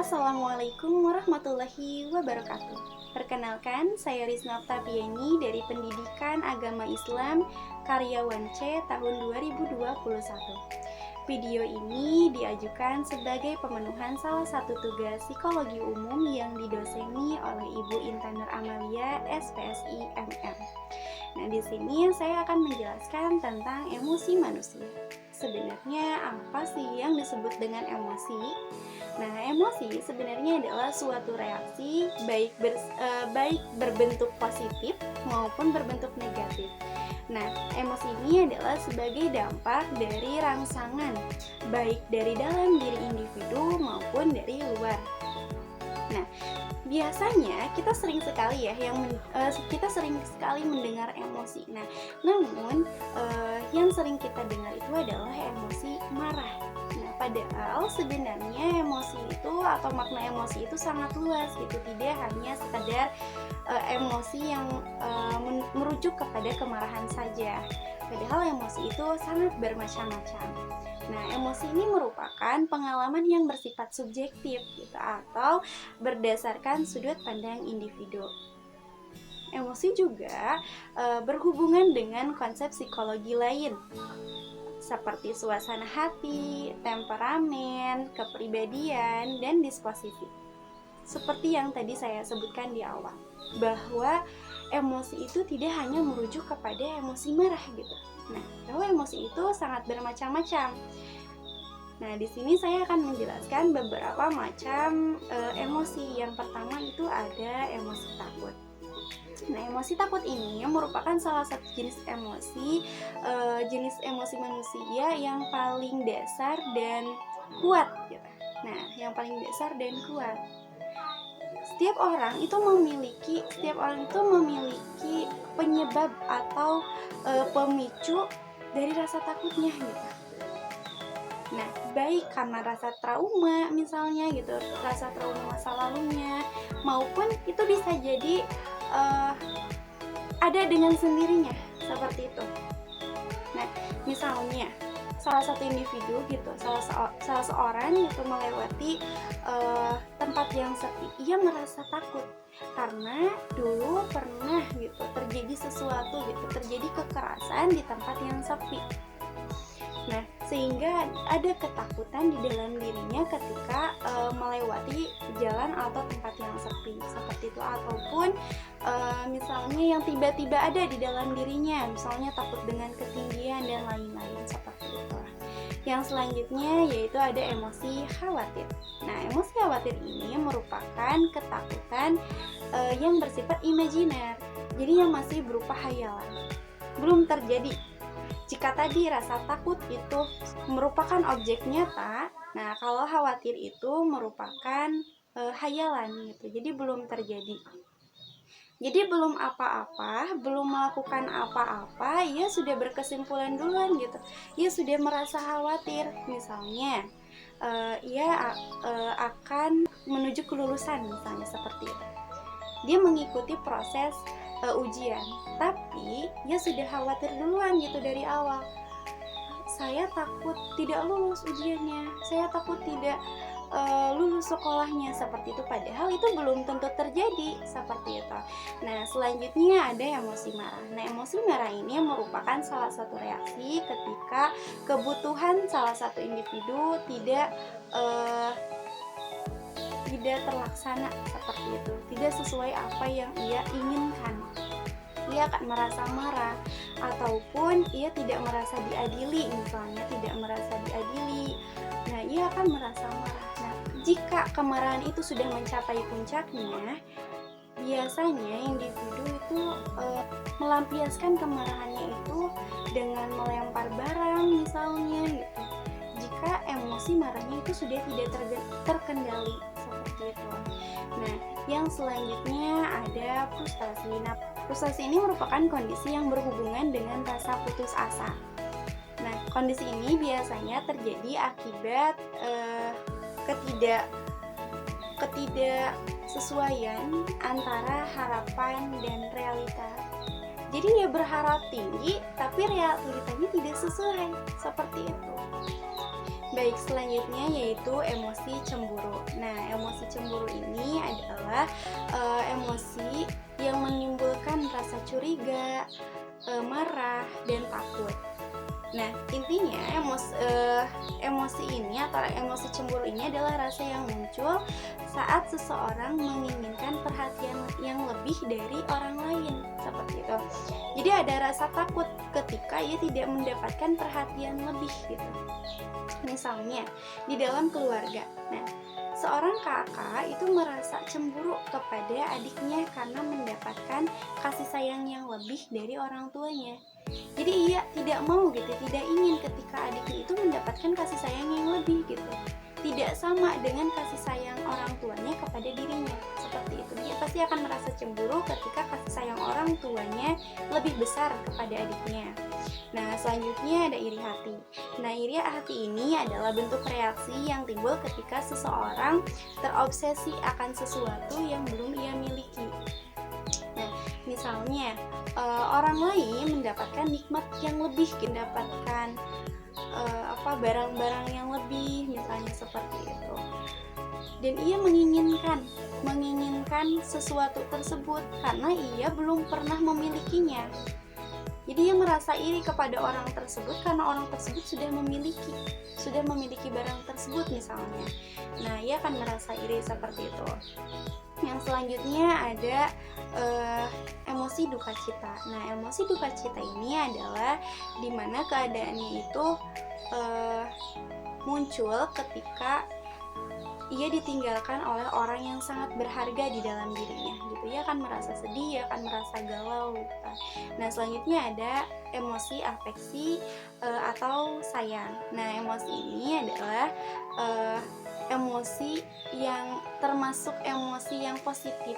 Assalamualaikum warahmatullahi wabarakatuh. Perkenalkan, saya Rizna Oktaviani dari Pendidikan Agama Islam Karyawan C tahun 2021. Video ini diajukan sebagai pemenuhan salah satu tugas psikologi umum yang didoseni oleh Ibu Intan Nur Amalia, SPSI MM. Nah, di sini saya akan menjelaskan tentang emosi manusia. Sebenarnya apa sih yang disebut dengan emosi? Nah, emosi sebenarnya adalah suatu reaksi baik berbentuk positif maupun berbentuk negatif. Nah, emosi ini adalah sebagai dampak dari rangsangan baik dari dalam diri individu maupun dari luar. Nah, biasanya kita sering sekali mendengar emosi. Nah, namun yang sering kita dengar itu adalah emosi marah. Nah, padahal sebenarnya emosi itu atau makna emosi itu sangat luas gitu, tidak hanya sekedar emosi yang merujuk kepada kemarahan saja. Padahal emosi itu sangat bermacam-macam. Nah, emosi ini merupakan pengalaman yang bersifat subjektif gitu, atau berdasarkan sudut pandang individu. Emosi juga berhubungan dengan konsep psikologi lain, seperti suasana hati, temperamen, kepribadian, dan disposisi. Seperti yang tadi saya sebutkan di awal, bahwa emosi itu tidak hanya merujuk kepada emosi marah gitu. Nah, bahwa emosi itu sangat bermacam-macam. Nah, di sini saya akan menjelaskan beberapa macam emosi. Yang pertama itu ada emosi takut. Nah, emosi takut ini merupakan salah satu jenis emosi manusia yang paling dasar dan kuat gitu. Nah, yang paling dasar dan kuat. Setiap orang itu memiliki penyebab atau pemicu dari rasa takutnya gitu. Nah, baik karena rasa trauma misalnya gitu, rasa trauma masa lalunya, maupun itu bisa jadi ada dengan sendirinya seperti itu. Nah, misalnya salah satu individu gitu, salah seorang itu melewati tempat yang sepi, ia merasa takut karena dulu pernah gitu terjadi sesuatu gitu, terjadi kekerasan di tempat yang sepi. Nah, sehingga ada ketakutan di dalam dirinya ketika melewati jalan atau tempat yang sepi seperti itu, ataupun misalnya yang tiba-tiba ada di dalam dirinya, misalnya takut dengan ketinggian dan lain-lain seperti itu. Yang selanjutnya yaitu ada emosi khawatir. Nah, emosi khawatir ini merupakan ketakutan yang bersifat imajiner, jadi yang masih berupa hayalan, belum terjadi. Jika tadi rasa takut itu merupakan objek nyata, nah kalau khawatir itu merupakan hayalan gitu, jadi belum terjadi. Jadi belum apa-apa, belum melakukan apa-apa, ia sudah berkesimpulan duluan gitu. Ia sudah merasa khawatir, misalnya ia akan menuju kelulusan misalnya seperti itu. Dia mengikuti proses ujian, tapi dia sudah khawatir duluan gitu dari awal. Saya takut tidak lulus ujiannya, saya takut tidak lulus sekolahnya seperti itu, padahal itu belum tentu terjadi seperti itu. Nah, selanjutnya ada emosi marah. Nah, emosi marah ini merupakan salah satu reaksi ketika kebutuhan salah satu individu tidak terlaksana seperti itu, tidak sesuai apa yang ia inginkan. Ia akan merasa marah, ataupun ia tidak merasa diadili, misalnya tidak merasa diadili. Nah, ia akan merasa marah. Nah, jika kemarahan itu sudah mencapai puncaknya, biasanya individu itu melampiaskan kemarahannya itu dengan melempar barang misalnya gitu. Jika emosi marahnya itu sudah tidak terkendali seperti itu. Nah, yang selanjutnya ada frustasi. Nah, frustasi ini merupakan kondisi yang berhubungan dengan rasa putus asa. Nah, kondisi ini biasanya terjadi akibat ketidaksesuaian antara harapan dan realita. Jadi dia berharap tinggi, tapi realitanya tidak sesuai, seperti itu. Baik, selanjutnya yaitu emosi cemburu. Nah, emosi cemburu ini adalah emosi yang menimbulkan rasa curiga, marah, dan takut. Nah, intinya emosi ini atau emosi cemburu ini adalah rasa yang muncul saat seseorang menginginkan perhatian yang lebih dari orang lain, seperti itu. Jadi ada rasa takut ketika ia tidak mendapatkan perhatian lebih gitu. Misalnya di dalam keluarga. Nah, seorang kakak itu merasa cemburu kepada adiknya karena mendapatkan kasih sayang yang lebih dari orang tuanya. Jadi ia tidak mau gitu, tidak ingin ketika adiknya itu mendapatkan kasih sayang yang lebih gitu. Tidak sama dengan kasih sayang orang tuanya kepada dirinya. Seperti itu. Dia pasti akan merasa cemburu ketika kasih sayang orang tuanya lebih besar kepada adiknya. Nah, selanjutnya ada iri hati. Nah, iri hati ini adalah bentuk reaksi yang timbul ketika seseorang terobsesi akan sesuatu yang belum ia miliki. Nah, misalnya orang lain mendapatkan nikmat yang lebih, mendapatkan barang-barang yang lebih, misalnya seperti itu. Dan ia menginginkan sesuatu tersebut karena ia belum pernah memilikinya. Jadi ia merasa iri kepada orang tersebut karena orang tersebut sudah memiliki barang tersebut misalnya. Nah, ia akan merasa iri seperti itu. Yang selanjutnya ada emosi duka cita. Nah, emosi duka cita ini adalah dimana keadaannya itu muncul ketika ia ditinggalkan oleh orang yang sangat berharga di dalam dirinya gitu. Ia akan merasa sedih, ia akan merasa galau gitu. Nah, selanjutnya ada emosi afeksi atau sayang. Nah, emosi ini adalah emosi yang termasuk emosi yang positif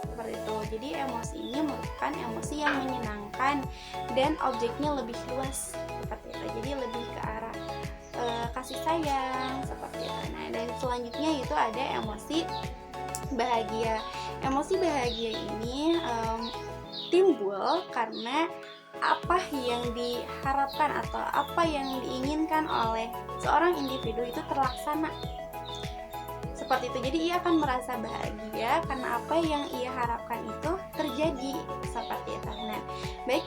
seperti itu. Jadi emosi ini merupakan emosi yang menyenangkan dan objeknya lebih luas seperti itu. Jadi lebih ke arah kasih sayang seperti itu. Nah, dan selanjutnya itu ada emosi bahagia. Emosi bahagia ini timbul karena apa yang diharapkan atau apa yang diinginkan oleh seorang individu itu terlaksana. Seperti itu. Jadi ia akan merasa bahagia karena apa yang ia harapkan itu terjadi seperti itu. Nah, baik,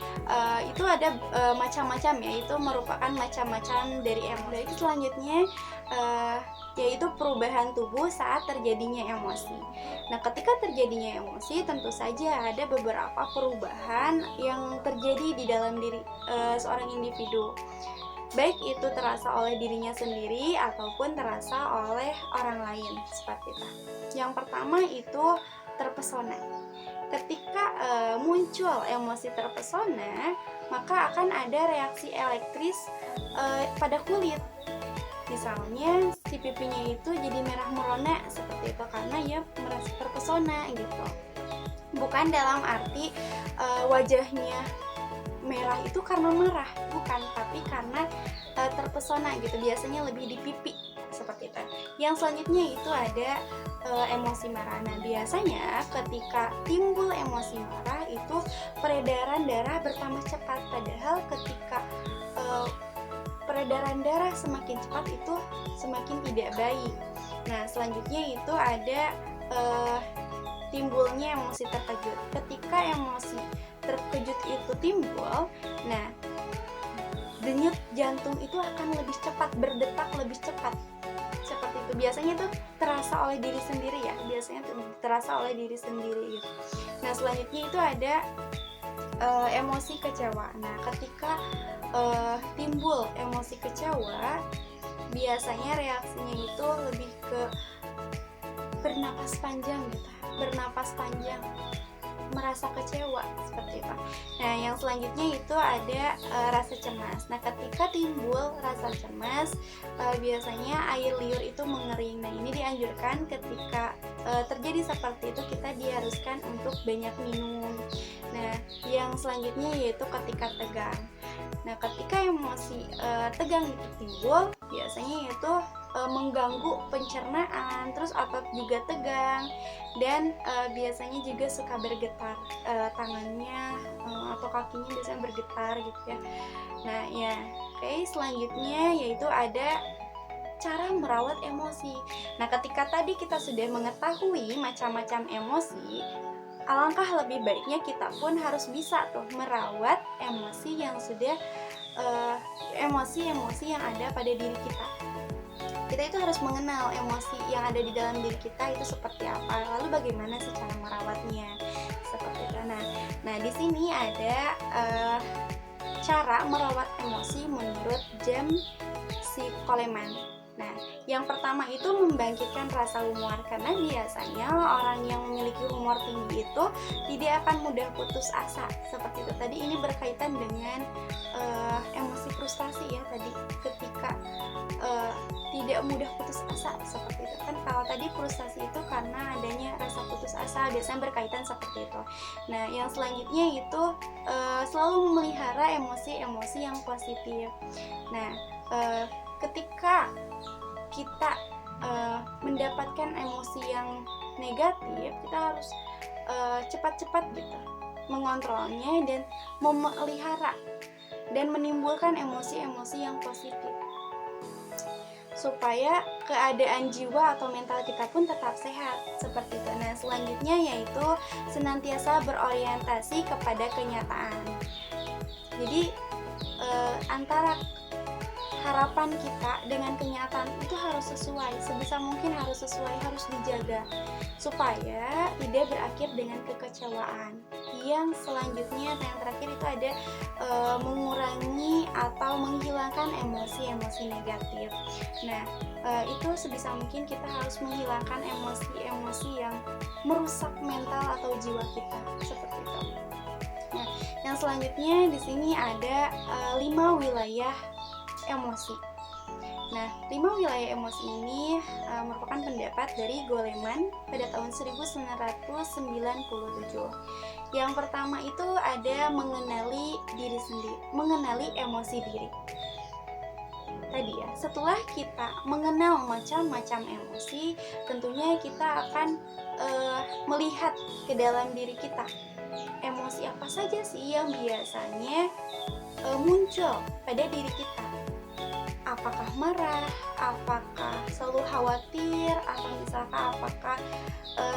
itu ada macam-macam ya. Itu merupakan macam-macam dari emosi. Selanjutnya yaitu perubahan tubuh saat terjadinya emosi. Nah, ketika terjadinya emosi, tentu saja ada beberapa perubahan yang terjadi di dalam diri seorang individu. Baik itu terasa oleh dirinya sendiri ataupun terasa oleh orang lain seperti itu. Yang pertama itu terpesona. Ketika muncul emosi terpesona, maka akan ada reaksi elektris pada kulit. Misalnya si pipinya itu jadi merah merona seperti itu karena ia merasa terpesona gitu. Bukan dalam arti wajahnya merah itu karena marah, bukan, tapi karena terpesona gitu. Biasanya lebih di pipi seperti itu. Yang selanjutnya itu ada emosi marah. Nah, biasanya ketika timbul emosi marah itu peredaran darah bertambah cepat, padahal ketika peredaran darah semakin cepat itu semakin tidak baik. Nah, selanjutnya itu ada timbulnya emosi terkejut. Ketika emosi terkejut itu timbul, nah denyut jantung itu akan lebih cepat, berdetak lebih cepat seperti itu. Biasanya itu terasa oleh diri sendiri ya, terasa oleh diri sendiri gitu. Nah, selanjutnya itu ada emosi kecewa. Nah, ketika timbul emosi kecewa, biasanya reaksinya itu lebih ke bernapas panjang gitu, merasa kecewa seperti itu. Nah, yang selanjutnya itu ada rasa cemas. Nah, ketika timbul rasa cemas, biasanya air liur itu mengering. Nah, ini dianjurkan ketika terjadi seperti itu kita diharuskan untuk banyak minum. Nah, yang selanjutnya yaitu ketika tegang. Nah, ketika emosi tegang itu timbul, biasanya itu mengganggu pencernaan, terus otot juga tegang, dan biasanya juga suka bergetar tangannya atau kakinya biasanya bergetar gitu ya. Nah ya, oke, selanjutnya yaitu ada cara merawat emosi. Nah, ketika tadi kita sudah mengetahui macam-macam emosi, alangkah lebih baiknya kita pun harus bisa tuh merawat emosi yang sudah emosi-emosi yang ada pada diri kita. Kita itu harus mengenal emosi yang ada di dalam diri kita itu seperti apa, lalu bagaimana sih cara merawatnya, seperti itu. Nah di sini ada cara merawat emosi menurut James C. Coleman. Nah, yang pertama itu membangkitkan rasa humor, karena biasanya orang yang memiliki humor tinggi itu tidak akan mudah putus asa, seperti itu. Tadi ini berkaitan dengan emosi frustasi ya tadi, ketika tidak mudah putus asa, seperti itu kan. Kalau tadi frustasi itu karena adanya rasa putus asa, biasanya berkaitan seperti itu. Nah, yang selanjutnya itu selalu memelihara emosi-emosi yang positif. Nah, ketika kita mendapatkan emosi yang negatif, kita harus cepat-cepat gitu mengontrolnya dan memelihara dan menimbulkan emosi-emosi yang positif, supaya keadaan jiwa atau mental kita pun tetap sehat, seperti itu. Nah, selanjutnya yaitu senantiasa berorientasi kepada kenyataan. Jadi antara harapan kita dengan kenyataan itu harus sesuai, sebisa mungkin harus sesuai, harus dijaga supaya tidak berakhir dengan kekecewaan. Yang selanjutnya, yang terakhir itu ada mengurangi atau menghilangkan emosi-emosi negatif. Nah, itu sebisa mungkin kita harus menghilangkan emosi-emosi yang merusak mental atau jiwa kita, seperti itu. Nah, yang selanjutnya di sini ada 5 wilayah emosi. Nah, 5 wilayah emosi ini merupakan pendapat dari Goleman pada tahun 1997. Yang pertama itu ada mengenali diri sendiri, mengenali emosi diri. Tadi ya, setelah kita mengenal macam-macam emosi, tentunya kita akan melihat ke dalam diri kita. Emosi apa saja sih yang biasanya muncul pada diri kita? Apakah marah, apakah selalu khawatir, atau misalkan apakah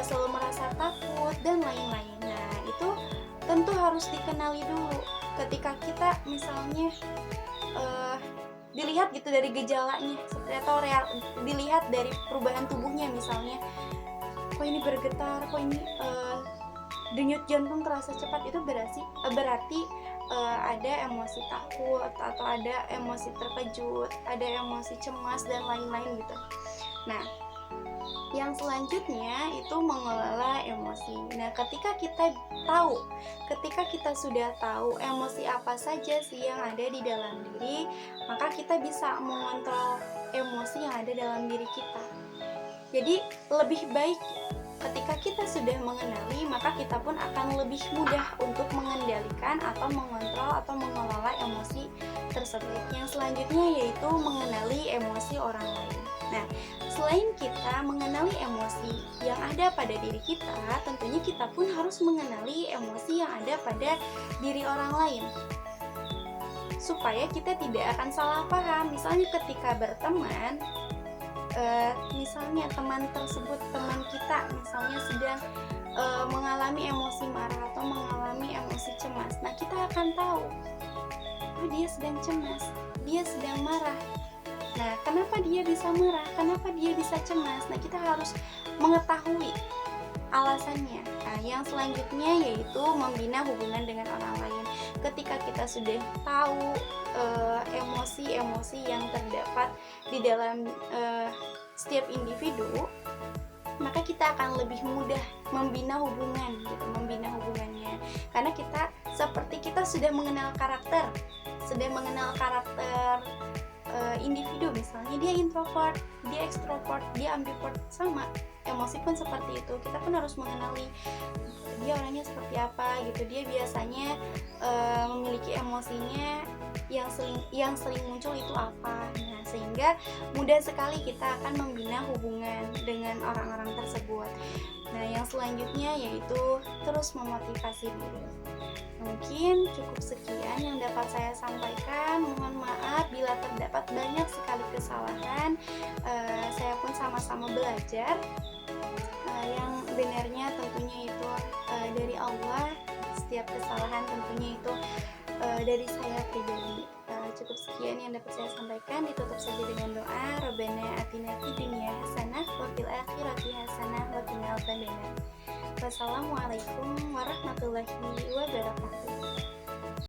selalu merasa takut, dan lain-lain. Nah, itu tentu harus dikenali dulu. Ketika kita misalnya dilihat gitu dari gejalanya, atau dilihat dari perubahan tubuhnya, misalnya kok ini bergetar, kok ini denyut jantung terasa cepat, itu berarti ada emosi takut, atau ada emosi terkejut, ada emosi cemas, dan lain-lain gitu. Nah, yang selanjutnya itu mengelola emosi. Nah, ketika kita sudah tahu emosi apa saja sih yang ada di dalam diri, maka kita bisa mengontrol emosi yang ada dalam diri kita. Jadi lebih baik ketika kita sudah mengenali, maka kita pun akan lebih mudah untuk mengendalikan atau mengontrol atau mengelola emosi tersebut. Yang selanjutnya yaitu mengenali emosi orang lain. Nah, selain kita mengenali emosi yang ada pada diri kita, tentunya kita pun harus mengenali emosi yang ada pada diri orang lain, supaya kita tidak akan salah paham. Misalnya ketika berteman, misalnya teman kita misalnya sedang mengalami emosi marah atau mengalami emosi cemas. Nah, kita akan tahu, oh, dia sedang cemas, dia sedang marah. Nah, kenapa dia bisa marah, kenapa dia bisa cemas? Nah, kita harus mengetahui alasannya. Nah, yang selanjutnya yaitu membina hubungan dengan orang lain. Ketika kita sudah tahu emosi-emosi yang terdapat di dalam setiap individu, maka kita akan lebih mudah membina hubungannya. Karena kita sudah mengenal karakter individu, misalnya dia introvert, dia extrovert, dia ambivert, sama emosi pun seperti itu. Kita pun harus mengenali dia orangnya seperti apa gitu. Dia biasanya memiliki emosinya yang sering muncul itu apa. Nah, sehingga mudah sekali kita akan membina hubungan dengan orang-orang tersebut. Nah, yang selanjutnya yaitu terus memotivasi diri. Mungkin cukup sekian yang dapat saya sampaikan. Mohon maaf bila terdapat banyak sekali kesalahan. Saya pun sama-sama belajar. Yang benarnya tentunya itu dari Allah. Setiap kesalahan tentunya itu dari saya pribadi. Cukup sekian yang dapat saya sampaikan. Ditutup saja dengan doa. Rabbana atina fid dunya hasanah wa fil akhirati hasanah wa qina adzabannar. Wassalamualaikum warahmatullahi wabarakatuh.